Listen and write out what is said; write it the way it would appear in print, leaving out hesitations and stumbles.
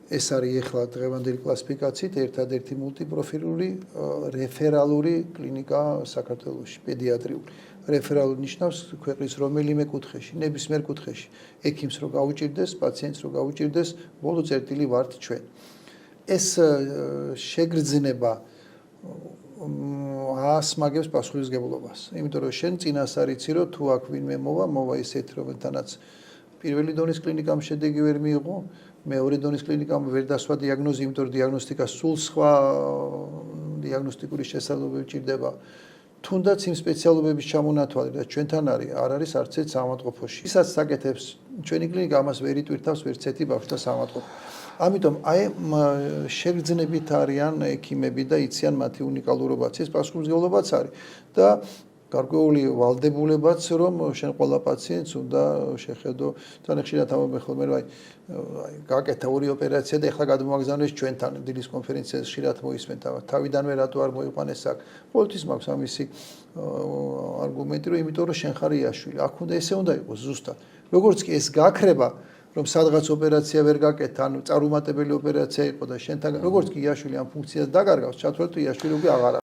ეს არის ეხლა დღევანდელი კლასიფიკაციით ერთადერთი მულტიპროფილური რეფერალური კლინიკა საქართველოში, პედიატრიული. რეფერალური ნიშნავს ქვეყნის რომელიმე კუთხეში, ნებისმიერ კუთხეში. ექიმს რო გაუჭირდეს, პაციენტს რო გაუჭირდეს, ბოლო წერტილი ვართ ჩვენ. ეს შეგრძნება ასმაგებს პასუხისმგებლობას. იმიტომ რომ შენ წინას არიცი რომ თუ აქ ვინმე მოვა ისეთ რომელთანაც პირველი დონის კლინიკამ შედეგი ვერ მიიღო, მეორე დონის კლინიკამ ვერ დასვა დიაგნოზი, იმიტომ რომ დიაგნოსტიკა სულ სხვა დიაგნოსტიკური შესაძლებლობები ჭირდება. თუნდაც იმ სპეციალობების ჩამონათვალი და ჩვენთან არ არის არც ერთ საავადმყოფოში. ისაც საკეთებს ჩვენი კლინიკა ამას ვერ იტვირთავს ვერც ერთი ბავშვთა საავადმყოფო. ამიტომ აი შეგრძნებით არიან ექიმები და იციან მათი უნიკალურობაც, ეს პასუხისმგებლობაც არის და გარკვეული ვალდებულებაც რომ შენ ყველა პაციენტს უნდა შეხედო. ძალიან ხშირად ამბობენ ხოლმე რომ აი გაკეთა ორი ოპერაცია და ეხლა გადმოაგზავნეს ჩვენთან დილის კონფერენციაზე ხშირად მოისმენთ თავიდანვე რატო არ მოიყვანეს აქ. ყოველთვის მაქვს ამისი არგუმენტი რომ იმიტომ რომ შენ ხარ იაშვილი. აქ უნდა ესე უნდა იყოს ზუსტად. როგორც კი ეს გაქრება რომ სადღაც ოპერაცია ვერ გაკეთა, ანუ წარუმატებელი ოპერაცია იყო და შენთან როგორც კი იაშვილი ამ ფუნქციას დაკარგავს, ჩათვლით იაშვილი უკვე აღარ